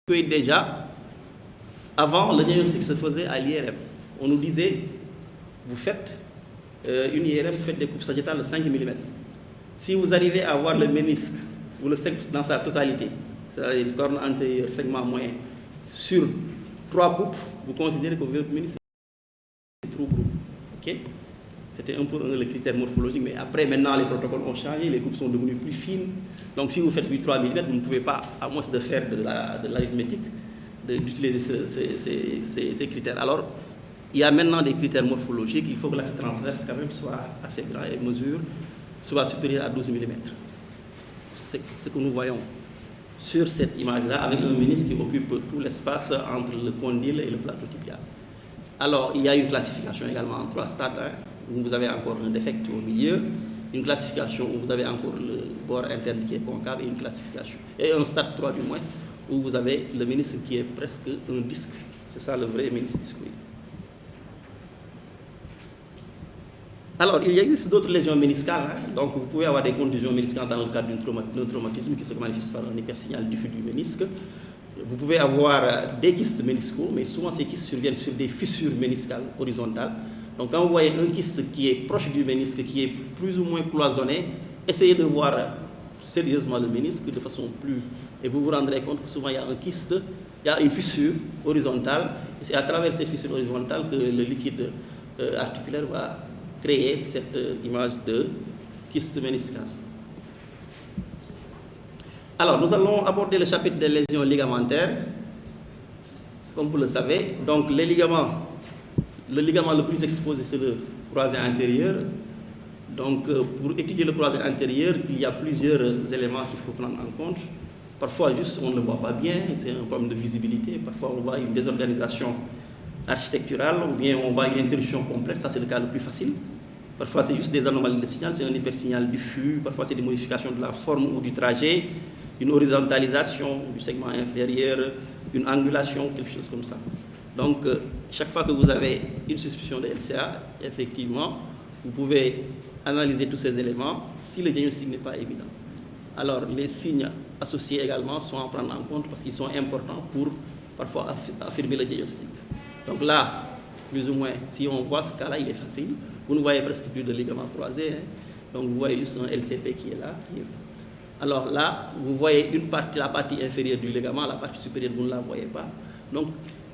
que déjà, avant, le diagnostic se faisait à l'IRM. On nous disait, vous faites une IRM, vous faites des coupes sagittales de 5 mm. Si vous arrivez à voir le ménisque, ou le sexe dans sa totalité, c'est-à-dire le corne antérieur, segment moyen, sur 3 coupes, vous considérez que votre ménisque est trop gros. Okay? C'était un peu le critère morphologique, mais après, maintenant, les protocoles ont changé, les coupes sont devenues plus fines. Donc, si vous faites du 3 mm, vous ne pouvez pas, à moins de faire de l'arithmétique, d'utiliser ces critères. Alors, il y a maintenant des critères morphologiques. Il faut que l'axe transverse, quand même, soit assez grand et mesure soit supérieur à 12 mm. C'est ce que nous voyons sur cette image-là, avec un ménisque qui occupe tout l'espace entre le condyle et le plateau tibial. Alors, il y a une classification également en 3 stades, hein, où vous avez encore un défect au milieu, une classification où vous avez encore le bord interne qui est concave, et une classification, et un stade 3 du moins, où vous avez le ménisque qui est presque un disque. C'est ça le vrai ménisque discoïde. Alors, il existe d'autres lésions méniscales, hein. Donc vous pouvez avoir des contusions méniscales dans le cadre d'un traumatisme qui se manifeste par un hypersignal diffus du ménisque. Vous pouvez avoir des kystes méniscaux, mais souvent ces kystes surviennent sur des fissures méniscales horizontales. Donc quand vous voyez un kyste qui est proche du ménisque, qui est plus ou moins cloisonné, essayez de voir sérieusement le ménisque de façon plus... Et vous vous rendrez compte que souvent il y a un kyste, il y a une fissure horizontale, et c'est à travers ces fissures horizontales que le liquide articulaire va créer cette image de kyste méniscal. Alors, nous allons aborder le chapitre des lésions ligamentaires. Comme vous le savez, donc les ligaments, le ligament le plus exposé, c'est le croisé antérieur. Donc, pour étudier le croisé antérieur, il y a plusieurs éléments qu'il faut prendre en compte. Parfois, juste, on ne le voit pas bien, c'est un problème de visibilité. Parfois, on voit une désorganisation architecturale, ou bien on voit une interruption complète, ça c'est le cas le plus facile. Parfois c'est juste des anomalies de signal, c'est un hypersignal diffus, parfois c'est des modifications de la forme ou du trajet, une horizontalisation du segment inférieur, une angulation, quelque chose comme ça. Donc chaque fois que vous avez une suspicion de LCA, effectivement, vous pouvez analyser tous ces éléments si le diagnostic n'est pas évident. Alors les signes associés également sont à prendre en compte parce qu'ils sont importants pour parfois affirmer le diagnostic. Donc là, plus ou moins, si on voit ce cas-là, il est facile. Vous ne voyez presque plus de ligaments croisés. Hein. Donc vous voyez juste un LCP qui est là. Alors là, vous voyez une partie, la partie inférieure du ligament, la partie supérieure, vous ne la voyez pas. Donc,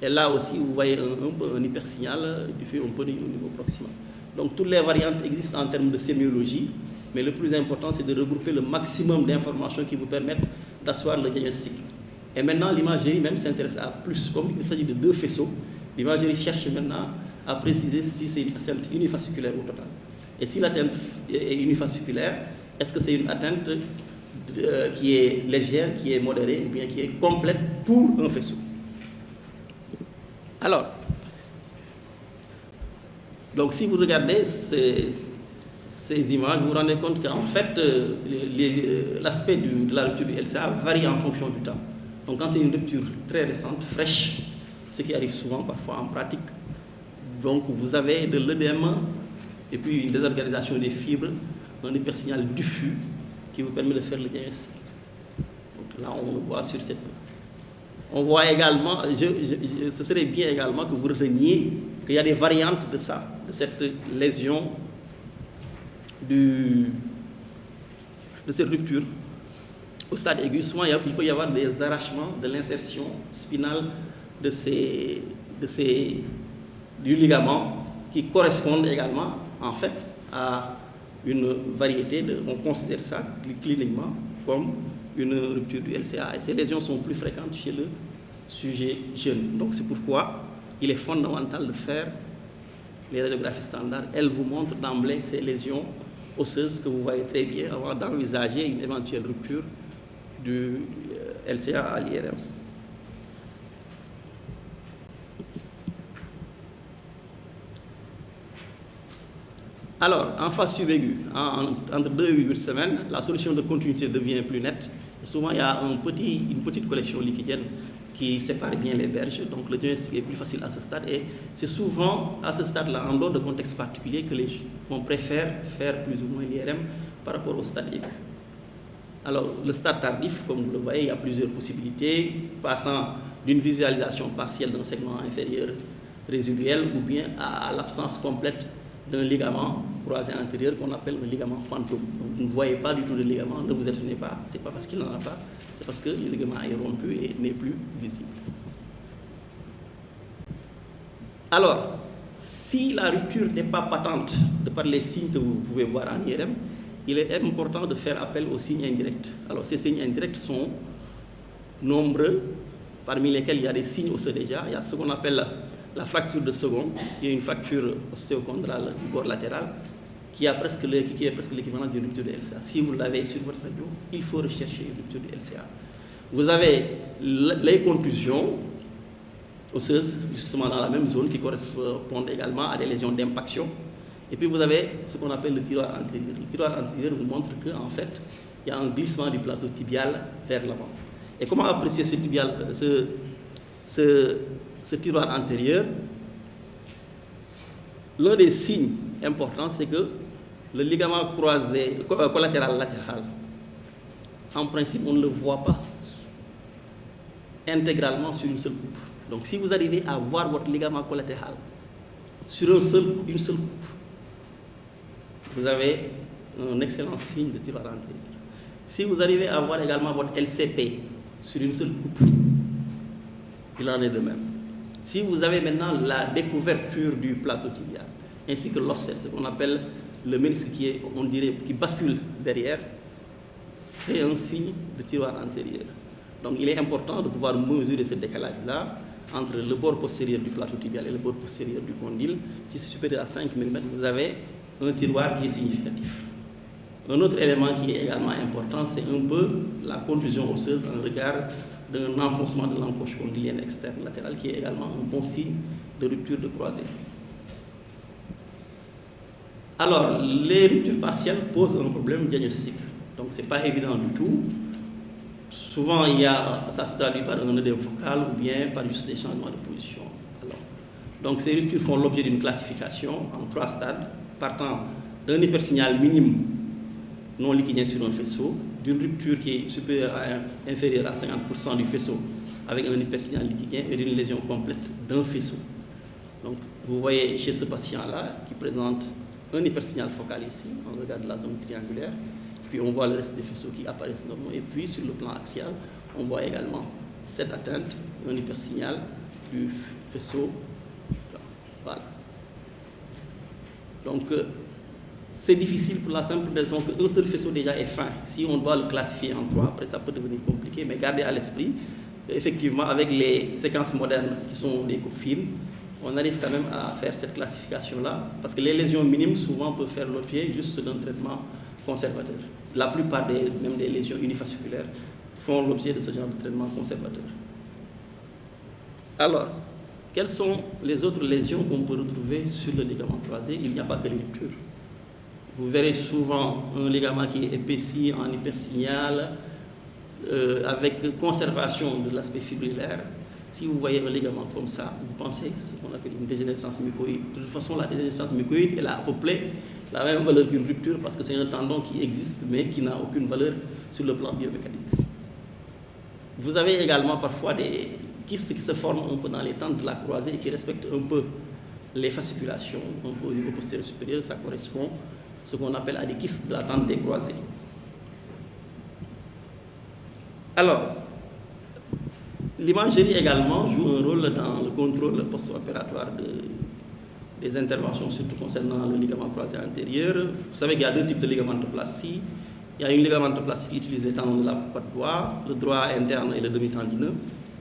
et là aussi, vous voyez un hypersignal diffus un peu au niveau proximal. Donc toutes les variantes existent en termes de sémiologie, mais le plus important, c'est de regrouper le maximum d'informations qui vous permettent d'asseoir le diagnostic. Et maintenant, l'imagerie même s'intéresse à plus. Comme il s'agit de 2 faisceaux, l'imagerie cherche maintenant à préciser si c'est une atteinte unifasciculaire ou totale. Et si l'atteinte est unifasciculaire, est-ce que c'est une atteinte qui est légère, qui est modérée, ou bien qui est complète pour un faisceau? Alors, donc si vous regardez ces images, vous vous rendez compte qu'en fait, l'aspect de la rupture du LCA varie en fonction du temps. Donc quand c'est une rupture très récente, fraîche, ce qui arrive souvent parfois en pratique, donc vous avez de l'œdème et puis une désorganisation des fibres, un hypersignal diffus qui vous permet de faire le diagnostic. Donc là, on le voit sur cette... On voit également, ce serait bien également que vous reteniez qu'il y a des variantes de ça, de cette lésion, de cette rupture. Au stade aigu, souvent il peut y avoir des arrachements de l'insertion spinale du ligament qui correspondent également en fait à une variété on considère ça cliniquement comme une rupture du LCA. Et ces lésions sont plus fréquentes chez le sujet jeune. Donc c'est pourquoi il est fondamental de faire les radiographies standards. Elles vous montrent d'emblée ces lésions osseuses que vous voyez très bien avant d'envisager une éventuelle rupture du LCA à l'IRM. Alors, en phase subaiguë, entre 2 et 8 semaines, la solution de continuité devient plus nette. Et souvent, il y a une petite collection liquidienne qui sépare bien les berges, donc le diagnostic est plus facile à ce stade. Et c'est souvent à ce stade-là, en dehors de contexte particulier, que on préfère faire plus ou moins l'IRM par rapport au stade aigu. Alors, le stade tardif, comme vous le voyez, il y a plusieurs possibilités, passant d'une visualisation partielle d'un segment inférieur résiduel ou bien à l'absence complète d'un ligament croisé antérieur qu'on appelle un ligament fantôme. Donc, vous ne voyez pas du tout de ligament, ne vous étonnez pas, ce n'est pas parce qu'il n'en a pas, c'est parce que le ligament est rompu et n'est plus visible. Alors, si la rupture n'est pas patente de par les signes que vous pouvez voir en IRM, il est important de faire appel aux signes indirects. Alors, ces signes indirects sont nombreux, parmi lesquels il y a des signes osseux déjà. Il y a ce qu'on appelle la fracture de second, qui est une fracture ostéochondrale du bord latéral, qui est presque l'équivalent d'une rupture de LCA. Si vous l'avez sur votre radio, il faut rechercher une rupture de LCA. Vous avez les contusions osseuses, justement dans la même zone, qui correspondent également à des lésions d'impaction. Et puis vous avez ce qu'on appelle le tiroir antérieur. Le tiroir antérieur vous montre qu'en fait, il y a un glissement du plateau tibial vers l'avant. Et comment apprécier ce tiroir antérieur? L'un des signes importants, c'est que le ligament croisé, collatéral latéral, en principe, on ne le voit pas intégralement sur une seule coupe. Donc si vous arrivez à voir votre ligament collatéral sur une seule coupe, vous avez un excellent signe de tiroir antérieur. Si vous arrivez à voir également votre LCP sur une seule coupe, il en est de même. Si vous avez maintenant la découverture du plateau tibial, ainsi que l'offset, ce qu'on appelle le ménisque qui bascule derrière, c'est un signe de tiroir antérieur. Donc il est important de pouvoir mesurer ce décalage-là entre le bord postérieur du plateau tibial et le bord postérieur du condyle. Si c'est supérieur à 5 mm, vous avez un tiroir qui est significatif. Un autre élément qui est également important, c'est un peu la contusion osseuse en regard d'un enfoncement de l'encoche condylienne externe latérale, qui est également un bon signe de rupture de croisée. Alors, les ruptures partielles posent un problème diagnostique. Donc, ce n'est pas évident du tout. Souvent, ça se traduit par un œdème focal ou bien par juste des changements de position. Alors, donc, ces ruptures font l'objet d'une classification en 3 stades, partant d'un hypersignal minime non liquidien sur un faisceau, d'une rupture qui est inférieure à 50% du faisceau avec un hypersignal liquidien et d'une lésion complète d'un faisceau. Donc, vous voyez chez ce patient-là qui présente un hypersignal focal ici, on regarde la zone triangulaire, puis on voit le reste des faisceaux qui apparaissent normaux, et puis sur le plan axial, on voit également cette atteinte, un hypersignal du faisceau. Voilà. Donc, c'est difficile pour la simple raison qu'un seul faisceau déjà est fin. Si on doit le classifier en 3, après ça peut devenir compliqué, mais gardez à l'esprit, effectivement, avec les séquences modernes qui sont des coupes fines, on arrive quand même à faire cette classification-là, parce que les lésions minimes, souvent, peuvent faire l'objet juste d'un traitement conservateur. La plupart même des lésions unifasciculaires font l'objet de ce genre de traitement conservateur. Alors, quelles sont les autres lésions qu'on peut retrouver sur le ligament croisé? Il n'y a pas que les ruptures. Vous verrez souvent un ligament qui est épaissi en hypersignal, avec conservation de l'aspect fibrillaire. Si vous voyez un ligament comme ça, vous pensez ce qu'on appelle une dégénérescence mucoïde. De toute façon, la dégénérescence mucoïde, elle a à peu près la même valeur qu'une rupture parce que c'est un tendon qui existe mais qui n'a aucune valeur sur le plan biomécanique. Vous avez également parfois des kystes qui se forment un peu dans les tentes de la croisée et qui respectent un peu les fasciculations, un peu au niveau postérieur supérieur. Ça correspond à ce qu'on appelle à des kystes de la tente des croisées. Alors, l'imagerie également joue un rôle dans le contrôle post-opératoire des interventions, surtout concernant le ligament croisé antérieur. Vous savez qu'il y a 2 types de ligamentoplastie. Il y a une ligamentoplastie qui utilise les tendons de la patte droite, le droit interne et le demi-tendineux.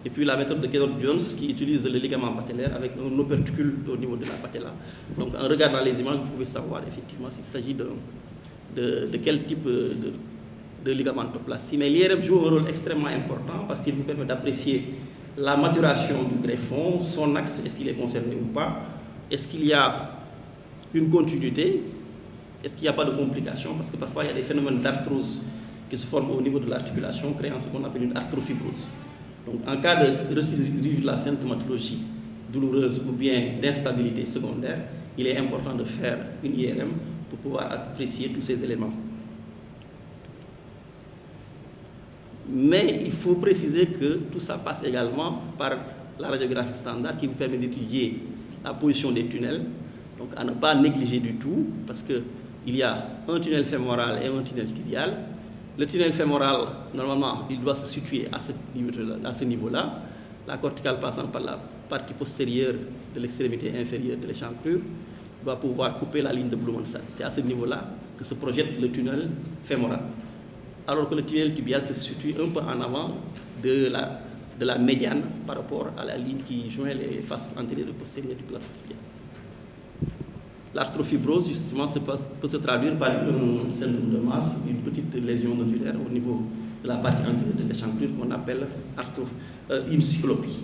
Et puis la méthode de Kennard-Jones qui utilise le ligament patellaire avec un opercule au niveau de la patella. Donc en regardant les images, vous pouvez savoir effectivement s'il s'agit de quel type de ligamentoplastie. Mais l'IRM joue un rôle extrêmement important parce qu'il vous permet d'apprécier la maturation du greffon, son axe, est-ce qu'il est concerné ou pas, est-ce qu'il y a une continuité, est-ce qu'il n'y a pas de complications, parce que parfois il y a des phénomènes d'arthrose qui se forment au niveau de l'articulation, créant ce qu'on appelle une arthrofibrose. Donc en cas de récidive de la symptomatologie douloureuse ou bien d'instabilité secondaire, il est important de faire une IRM pour pouvoir apprécier tous ces éléments. Mais il faut préciser que tout ça passe également par la radiographie standard qui vous permet d'étudier la position des tunnels, donc à ne pas négliger du tout, parce qu'il y a un tunnel fémoral et un tunnel tibial. Le tunnel fémoral, normalement, il doit se situer à ce niveau-là, la corticale passant par la partie postérieure de l'extrémité inférieure de l'échancrure doit pouvoir couper la ligne de Blumenstahl. C'est à ce niveau-là que se projette le tunnel fémoral. Alors que le tunnel tibial se situe un peu en avant de la médiane par rapport à la ligne qui joint les faces antérieures et postérieures du plateau tibial. L'arthrofibrose, justement, peut se traduire par un syndrome de masse, une petite lésion nodulaire au niveau de la partie antérieure de l'échancrure qu'on appelle une cyclopie.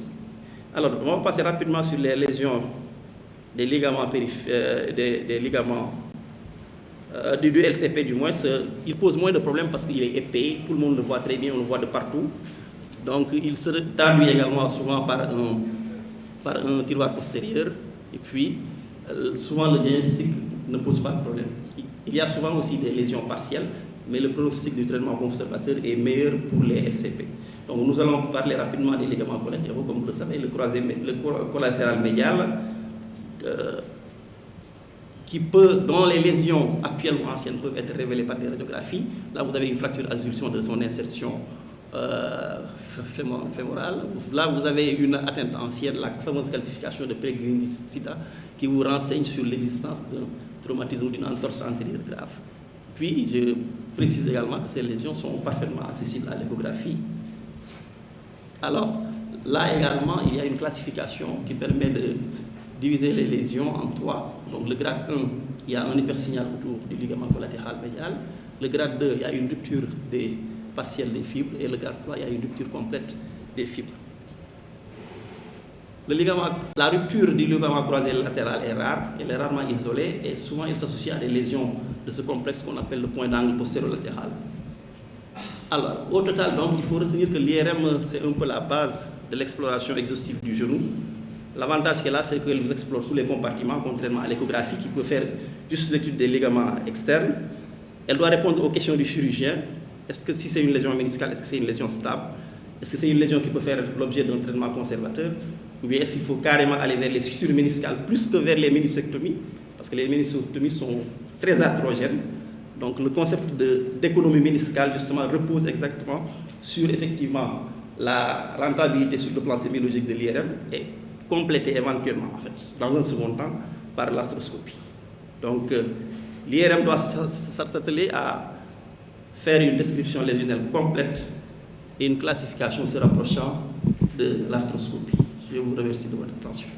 Alors, on va passer rapidement sur les lésions des ligaments des ligaments du LCP du moins. Il pose moins de problèmes parce qu'il est épais, tout le monde le voit très bien, on le voit de partout. Donc, il se traduit également souvent par un tiroir postérieur. Et puis, souvent le diagnostic ne pose pas de problème. Il y a souvent aussi des lésions partielles, mais le pronostic du traitement conservateur est meilleur pour les LCP. Donc nous allons parler rapidement des ligaments collatéraux, comme vous le savez, le collatéral médial, dont les lésions actuelles ou anciennes peuvent être révélées par des radiographies. Là, vous avez une fracture adduction de son insertion fémorale. Là, vous avez une atteinte ancienne, la fameuse calcification de Pellegrini-Sida, qui vous renseigne sur l'existence d'un traumatisme d'une entorse antérieure grave. Puis, je précise également que ces lésions sont parfaitement accessibles à l'échographie. Alors, là également, il y a une classification qui permet de diviser les lésions en trois. Donc, le grade 1, il y a un hypersignal autour du ligament collatéral médial. Le grade 2, il y a une rupture partielle des fibres. Et le grade 3, il y a une rupture complète des fibres. La rupture du ligament croisé latéral est rare, elle est rarement isolée et souvent elle s'associe à des lésions de ce complexe qu'on appelle le point d'angle postérolatéral. Alors, au total, donc, il faut retenir que l'IRM, c'est un peu la base de l'exploration exhaustive du genou. L'avantage qu'elle a, c'est qu'elle vous explore tous les compartiments, contrairement à l'échographie qui peut faire juste l'étude des ligaments externes. Elle doit répondre aux questions du chirurgien. Est-ce que si c'est une lésion méniscale, est-ce que c'est une lésion stable? Est-ce que c'est une lésion qui peut faire l'objet d'un traitement conservateur? Ou bien est-ce qu'il faut carrément aller vers les sutures méniscales plus que vers les ménisectomies? Parce que les ménisectomies sont très arthrogènes. Donc le concept d'économie méniscale, justement, repose exactement sur, effectivement, la rentabilité sur le plan sémiologique de l'IRM et complété éventuellement, en fait, dans un second temps, par l'arthroscopie. Donc l'IRM doit s'atteler à faire une description lésionnelle complète et une classification se rapprochant de l'arthroscopie. Je vous remercie de votre attention.